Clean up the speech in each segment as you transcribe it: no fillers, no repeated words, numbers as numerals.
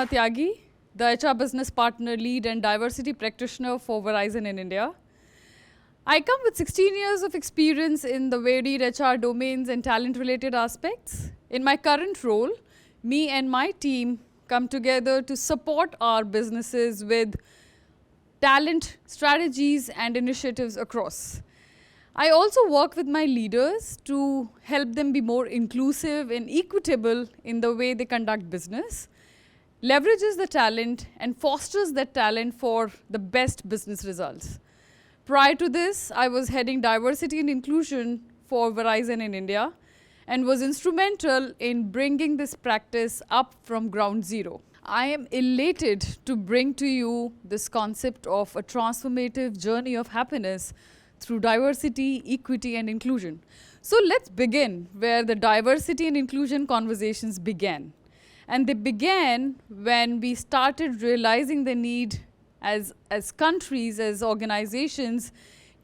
Garima Tyagi, the HR business partner, lead and diversity practitioner for Verizon in India. I come with 16 years of experience in the varied HR domains and talent-related aspects. In my current role, me and my team come together to support our businesses with talent strategies and initiatives across. I also work with my leaders to help them be more inclusive and equitable in the way they conduct business, leverages the talent and fosters that talent for the best business results. Prior to this, I was heading diversity and inclusion for Verizon in India and was instrumental in bringing this practice up from ground zero. I am elated to bring to you this concept of a transformative journey of happiness through diversity, equity, and inclusion. So let's begin where the diversity and inclusion conversations began. And they began when we started realizing the need as countries, as organizations,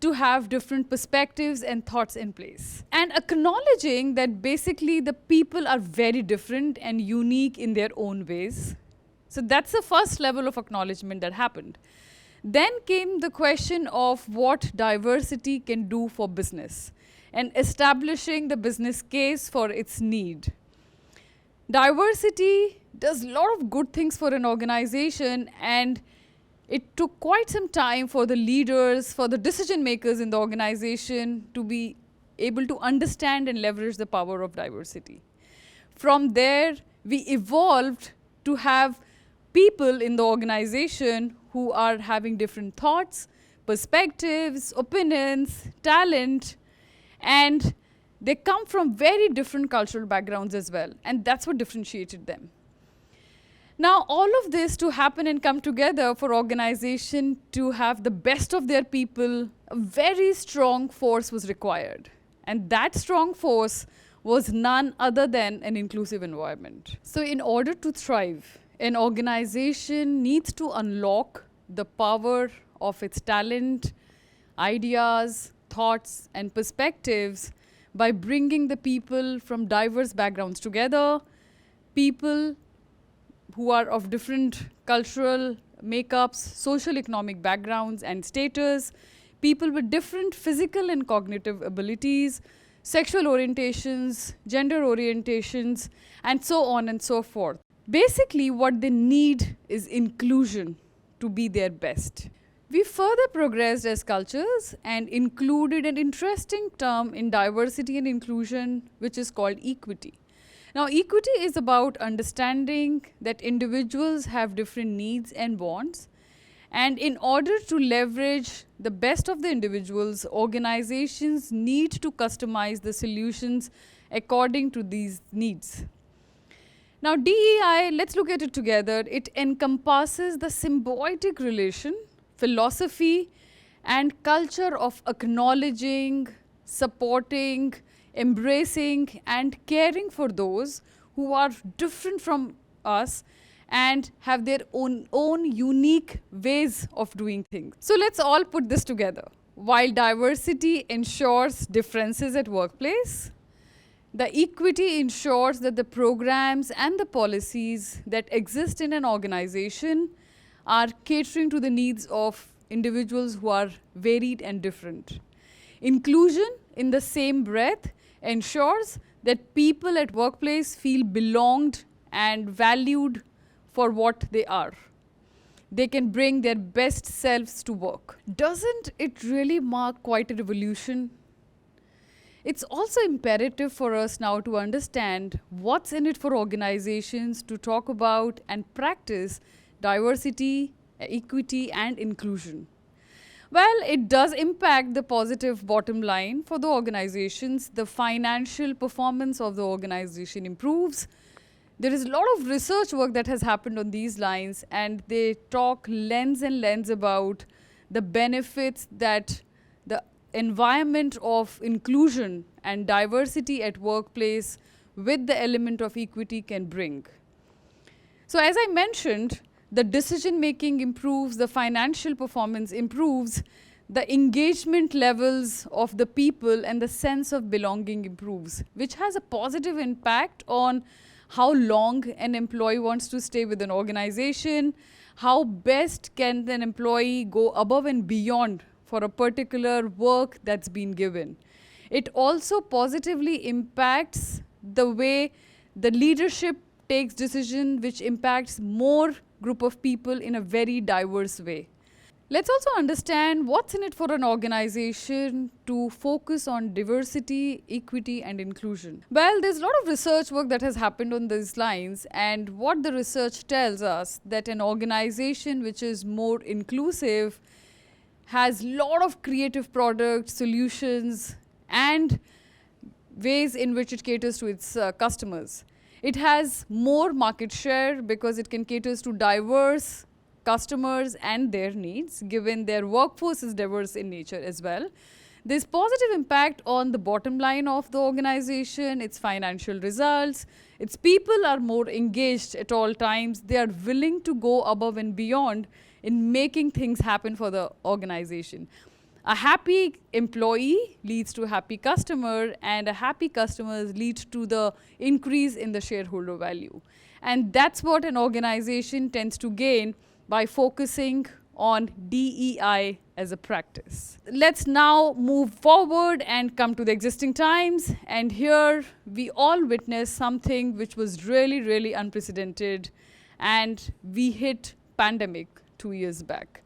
to have different perspectives and thoughts in place. And acknowledging that basically the people are very different and unique in their own ways. So that's the first level of acknowledgement that happened. Then came the question of what diversity can do for business and establishing the business case for its need. Diversity does a lot of good things for an organization, and it took quite some time for the leaders, for the decision makers in the organization to be able to understand and leverage the power of diversity. From there, we evolved to have people in the organization who are having different thoughts, perspectives, opinions, talent, and they come from very different cultural backgrounds as well, and that's what differentiated them. Now, all of this to happen and come together for organization to have the best of their people, a very strong force was required. And that strong force was none other than an inclusive environment. So in order to thrive, an organization needs to unlock the power of its talent, ideas, thoughts, and perspectives by bringing the people from diverse backgrounds together, people who are of different cultural makeups, social economic backgrounds and status, people with different physical and cognitive abilities, sexual orientations, gender orientations, and so on and so forth. Basically, what they need is inclusion to be their best. We further progressed as cultures and included an interesting term in diversity and inclusion, which is called equity. Now, equity is about understanding that individuals have different needs and wants, and in order to leverage the best of the individuals, organizations need to customize the solutions according to these needs. Now, DEI, let's look at it together. It encompasses the symbiotic relation, philosophy, and culture of acknowledging, supporting, embracing, and caring for those who are different from us and have their own unique ways of doing things. So let's all put this together. While diversity ensures differences at workplace, the equity ensures that the programs and the policies that exist in an organization are catering to the needs of individuals who are varied and different. Inclusion, in the same breath, ensures that people at workplace feel belonged and valued for what they are. They can bring their best selves to work. Doesn't it really mark quite a revolution? It's also imperative for us now to understand what's in it for organizations to talk about and practice diversity, equity, and inclusion. Well, it does impact the positive bottom line for the organizations. The financial performance of the organization improves. There is a lot of research work that has happened on these lines, and they talk lens and lens about the benefits that the environment of inclusion and diversity at workplace with the element of equity can bring. So as I mentioned, the decision making improves, the financial performance improves, the engagement levels of the people and the sense of belonging improves, which has a positive impact on how long an employee wants to stay with an organization, how best can an employee go above and beyond for a particular work that's been given. It also positively impacts the way the leadership takes decision, which impacts more group of people in a very diverse way. Let's also understand what's in it for an organization to focus on diversity, equity, and inclusion. Well, there's a lot of research work that has happened on these lines, and what the research tells us that an organization which is more inclusive has a lot of creative products, solutions, and ways in which it caters to its customers. It has more market share because it can cater to diverse customers and their needs, given their workforce is diverse in nature as well. There's positive impact on the bottom line of the organization, its financial results, its people are more engaged at all times. They are willing to go above and beyond in making things happen for the organization. A happy employee leads to a happy customer, and a happy customer leads to the increase in the shareholder value. And that's what an organization tends to gain by focusing on DEI as a practice. Let's now move forward and come to the existing times. And here we all witnessed something which was really, really unprecedented. And we hit pandemic 2 years back.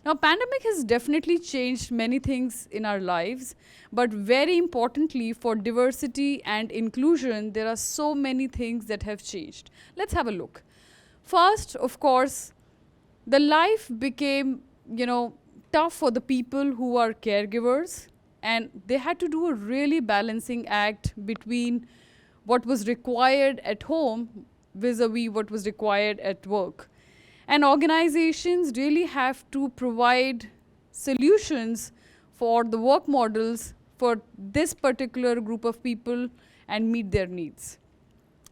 Now, pandemic has definitely changed many things in our lives, but very importantly for diversity and inclusion, there are so many things that have changed. Let's have a look. First, of course, the life became, tough for the people who are caregivers, and they had to do a really balancing act between what was required at home vis-a-vis what was required at work. And organizations really have to provide solutions for the work models for this particular group of people and meet their needs.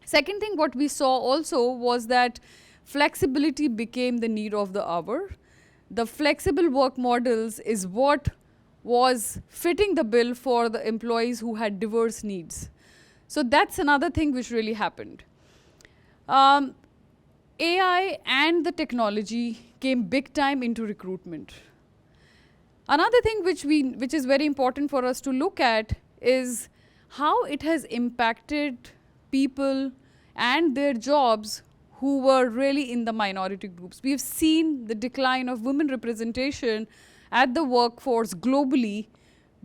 Second thing, what we saw also was that flexibility became the need of the hour. The flexible work models is what was fitting the bill for the employees who had diverse needs. So that's another thing which really happened. AI and the technology came big time into recruitment. Another thing which is very important for us to look at is how it has impacted people and their jobs who were really in the minority groups. We've seen the decline of women representation at the workforce globally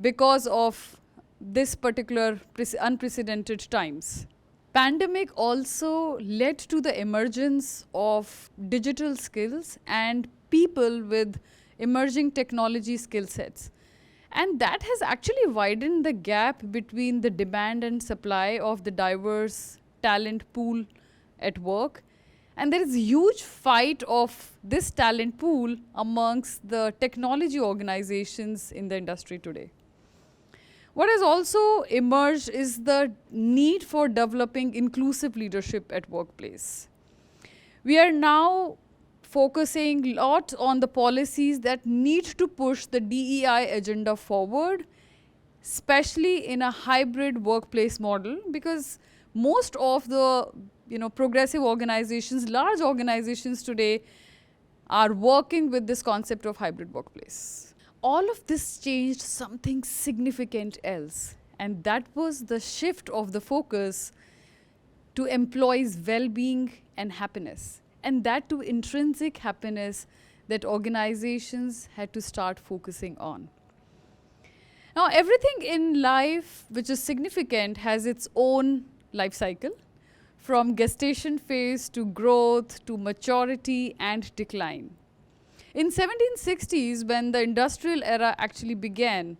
because of this particular unprecedented times. Pandemic also led to the emergence of digital skills and people with emerging technology skill sets. And that has actually widened the gap between the demand and supply of the diverse talent pool at work. And there is a huge fight of this talent pool amongst the technology organizations in the industry today. What has also emerged is the need for developing inclusive leadership at workplace. We are now focusing a lot on the policies that need to push the DEI agenda forward, especially in a hybrid workplace model, because most of the progressive organizations, large organizations today are working with this concept of hybrid workplace. All of this changed something significant else, and that was the shift of the focus to employees' well-being and happiness, and that to intrinsic happiness that organizations had to start focusing on. Now, everything in life which is significant has its own life cycle, from gestation phase to growth to maturity and decline. In 1760s, when the industrial era actually began,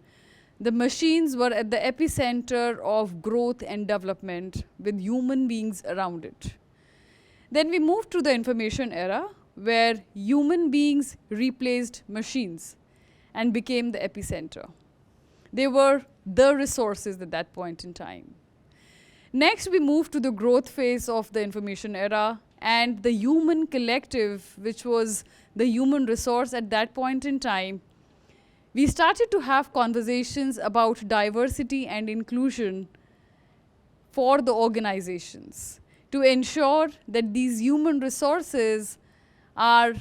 the machines were at the epicenter of growth and development with human beings around it. Then we moved to the information era, where human beings replaced machines and became the epicenter. They were the resources at that point in time. Next, we moved to the growth phase of the information era, and the human collective, which was the human resource at that point in time. We started to have conversations about diversity and inclusion for the organizations. to ensure that these human resources are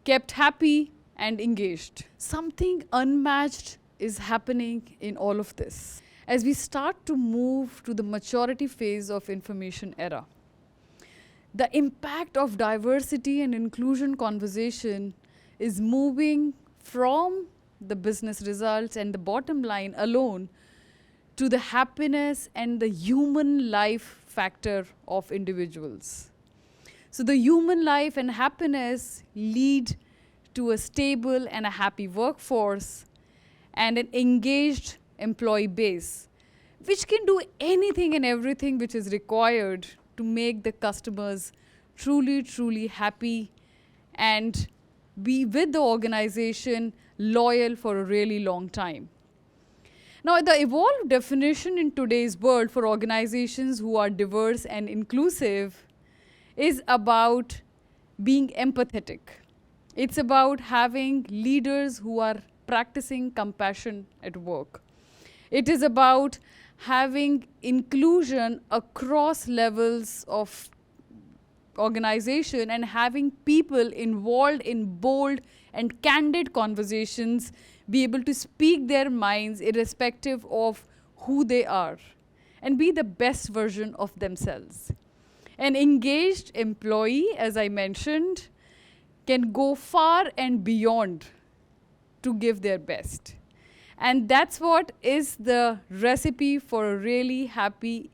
kept happy and engaged. Something unmatched is happening in all of this. As we start to move to the maturity phase of information era, the impact of diversity and inclusion conversation is moving from the business results and the bottom line alone to the happiness and the human life factor of individuals. So the human life and happiness lead to a stable and a happy workforce and an engaged employee base, which can do anything and everything which is required to make the customers truly, truly happy and be with the organization loyal for a really long time. Now, the evolved definition in today's world for organizations who are diverse and inclusive is about being empathetic. It's about having leaders who are practicing compassion at work. It is about having inclusion across levels of organization and having people involved in bold and candid conversations be able to speak their minds irrespective of who they are and be the best version of themselves. An engaged employee, as I mentioned, can go far and beyond to give their best. And that's what is the recipe for a really happy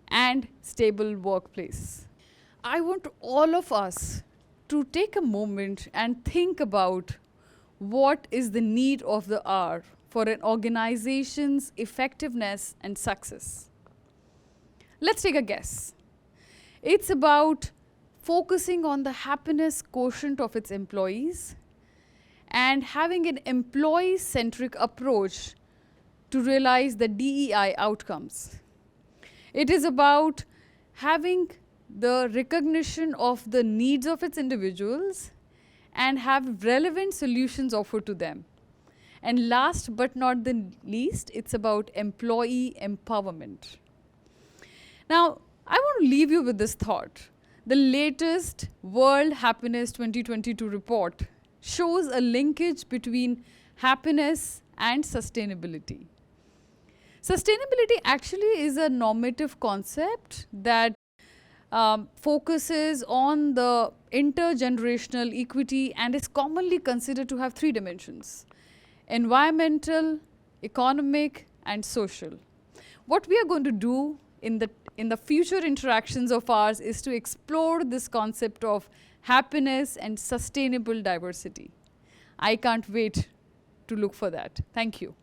and stable workplace. I want all of us to take a moment and think about what is the need of the hour for an organization's effectiveness and success. Let's take a guess. It's about focusing on the happiness quotient of its employees and having an employee-centric approach to realize the DEI outcomes. It is about having the recognition of the needs of its individuals and have relevant solutions offered to them. And last but not the least, it's about employee empowerment. Now, I want to leave you with this thought. The latest World Happiness 2022 report shows a linkage between happiness and sustainability. Sustainability actually is a normative concept that focuses on the intergenerational equity and is commonly considered to have three dimensions: environmental, economic, and social. What we are going to do in the future interactions of ours is to explore this concept of happiness and sustainable diversity. I can't wait to look for that. Thank you.